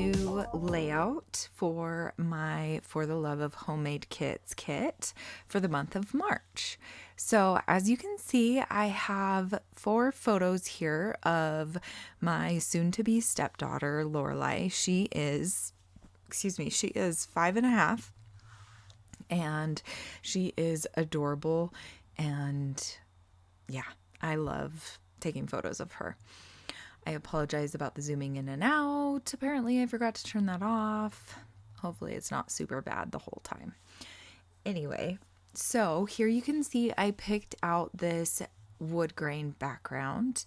new layout for my For the Love of Homemade Kits kit for the month of March. So as you can see, I have 4 photos here of my soon-to-be stepdaughter, Lorelai. She is 5.5, and she is adorable, and yeah, I love taking photos of her. I apologize about the zooming in and out. Apparently I forgot to turn that off. Hopefully it's not super bad the whole time. Anyway, so here you can see I picked out this wood grain background,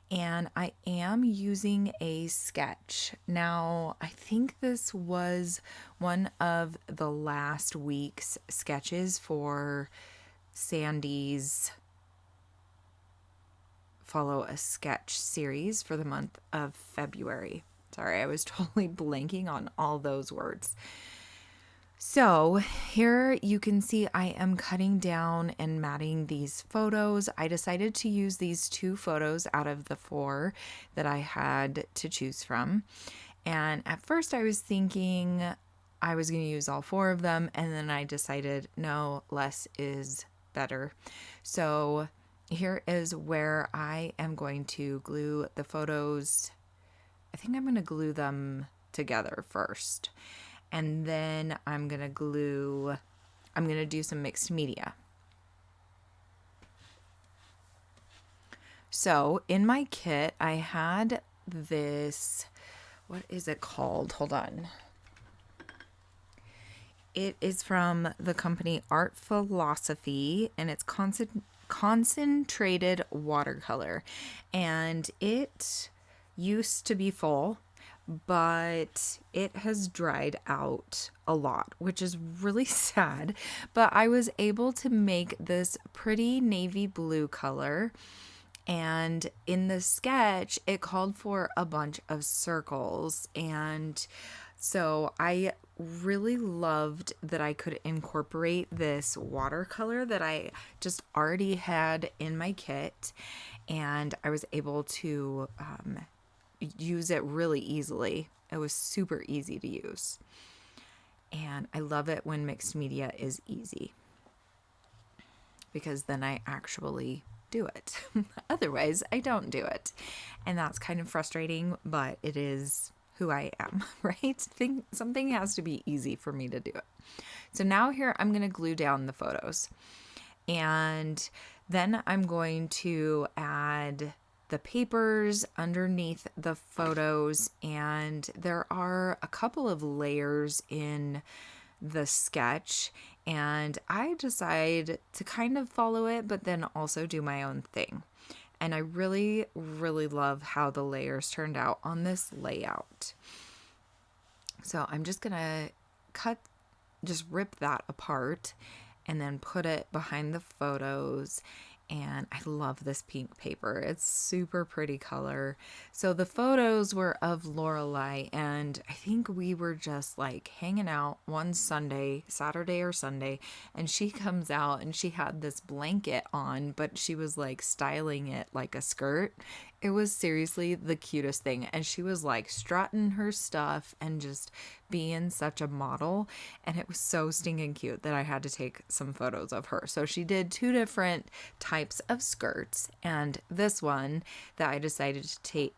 and I am using a sketch. Now, I think this was one of the last week's sketches for Sandy's Follow a Sketch series for the month of February. Sorry, I was totally blanking on all those words. So here you can see I am cutting down and matting these photos. I decided to use these 2 photos out of the 4 that I had to choose from. And at first I was thinking I was going to use all 4 of them, and then I decided no, less is better. So here is where I am going to glue the photos. I think I'm going to glue them together first. And then I'm going to do some mixed media. So in my kit, I had this, what is it called? Hold on. It is from the company Art Philosophy, and it's concentrated watercolor, and it used to be full, but it has dried out a lot, which is really sad. But I was able to make this pretty navy blue color, and in the sketch it called for a bunch of circles, and so I really loved that I could incorporate this watercolor that I just already had in my kit, and I was able to use it really easily. It was super easy to use, and I love it when mixed media is easy, because then I actually do it. Otherwise I don't do it, and that's kind of frustrating, but it is who I am, right? Something has to be easy for me to do it. So now here I'm going to glue down the photos, and then I'm going to add the papers underneath the photos, and there are a couple of layers in the sketch, and I decide to kind of follow it but then also do my own thing. And I really, really love how the layers turned out on this layout. So I'm just going to rip that apart and then put it behind the photos. And I love this pink paper. It's super pretty color. So the photos were of Lorelai, and I think we were just like hanging out one Saturday or Sunday, and she comes out and she had this blanket on, but she was like styling it like a skirt. It was seriously the cutest thing, and she was like strutting her stuff and just being such a model, and it was so stinking cute that I had to take some photos of her. So she did 2 different types of skirts, and this one that I decided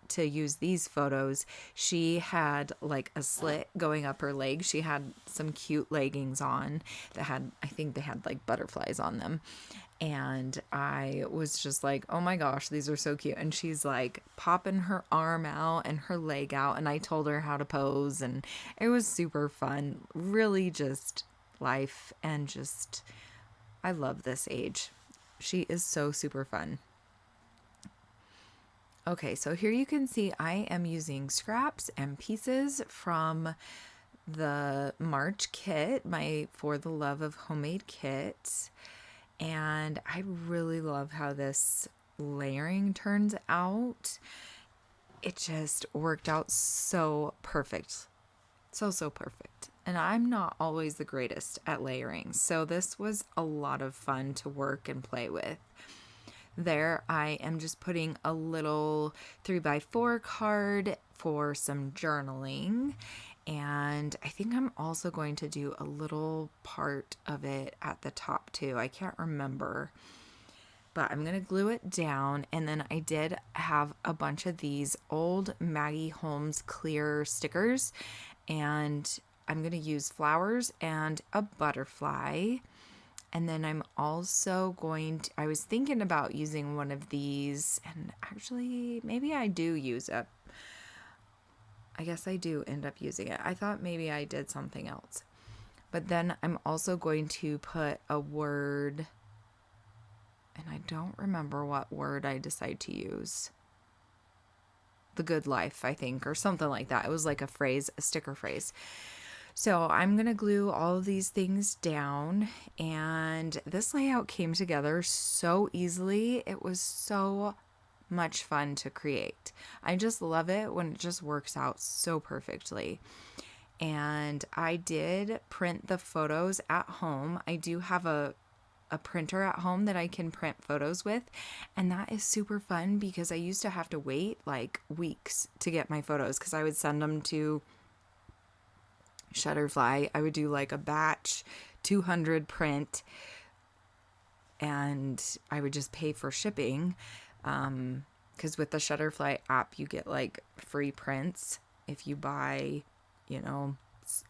to use these photos, she had like a slit going up her leg. She had some cute leggings on that I think they had like butterflies on them. And I was just like, oh my gosh, these are so cute. And she's like popping her arm out and her leg out, and I told her how to pose, and it was super fun. Really just life, and just, I love this age. She is so super fun. Okay, so here you can see I am using scraps and pieces from the March kit, my For the Love of Homemade kit. And I really love how this layering turns out. It just worked out so perfect. So perfect. And I'm not always the greatest at layering, so this was a lot of fun to work and play with. There I am just putting a little 3x4 card for some journaling, And I think I'm also going to do a little part of it at the top too. I can't remember. But I'm going to glue it down. And then I did have a bunch of these old Maggie Holmes clear stickers. And I'm going to use flowers and a butterfly. And then I'm also going to, I was thinking about using one of these. And actually, maybe I do use it. I guess I do end up using it. I thought maybe I did something else. But then I'm also going to put a word, and I don't remember what word I decide to use. The good life, I think, or something like that. It was like a phrase, a sticker phrase. So I'm going to glue all of these things down, and this layout came together so easily. It was so much fun to create. I just love it when it just works out so perfectly. And I did print the photos at home. I do have a printer at home that I can print photos with, and that is super fun because I used to have to wait like weeks to get my photos because I would send them to Shutterfly. I would do like a batch 200 print, and I would just pay for shipping. Because with the Shutterfly app, you get like free prints if you buy,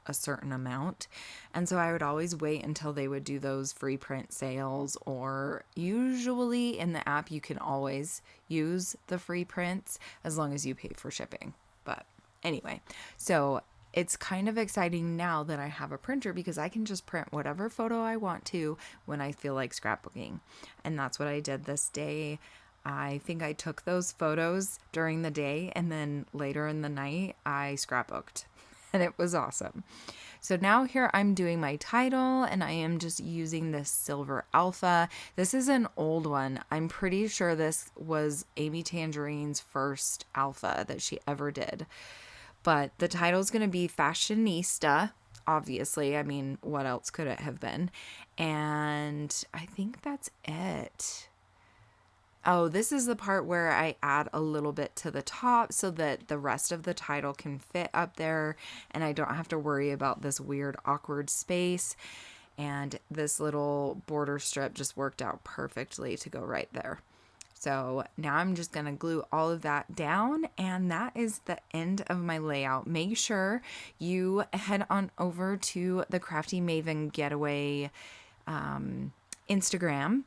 a certain amount. And so I would always wait until they would do those free print sales, or usually in the app, you can always use the free prints as long as you pay for shipping. But anyway, so it's kind of exciting now that I have a printer because I can just print whatever photo I want to when I feel like scrapbooking. And that's what I did this day. I think I took those photos during the day, and then later in the night I scrapbooked, and it was awesome. So now here I'm doing my title, and I am just using this silver alpha. This is an old one. I'm pretty sure this was Amy Tangerine's first alpha that she ever did. But the title is going to be Fashionista, obviously. I mean, what else could it have been? And I think that's it. Oh, this is the part where I add a little bit to the top so that the rest of the title can fit up there and I don't have to worry about this weird awkward space. And this little border strip just worked out perfectly to go right there. So now I'm just going to glue all of that down, and that is the end of my layout. Make sure you head on over to the Crafty Maven Getaway Instagram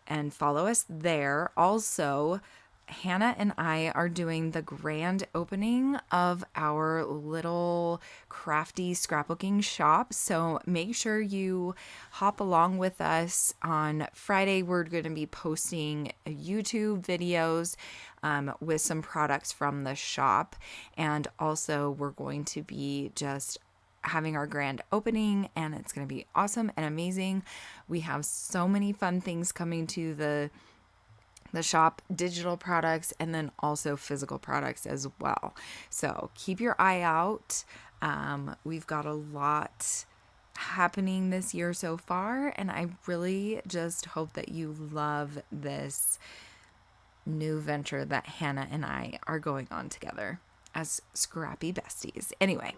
and follow us there. Also, Hannah and I are doing the grand opening of our little crafty scrapbooking shop. So make sure you hop along with us. On Friday, we're going to be posting YouTube videos with some products from the shop. And also we're going to be just having our grand opening, and it's going to be awesome and amazing. We have so many fun things coming to the shop, digital products, and then also physical products as well. So keep your eye out. We've got a lot happening this year so far, and I really just hope that you love this new venture that Hannah and I are going on together as scrappy besties. Anyway,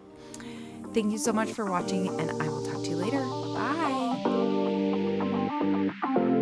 thank you so much for watching, and I will talk to you later. Bye.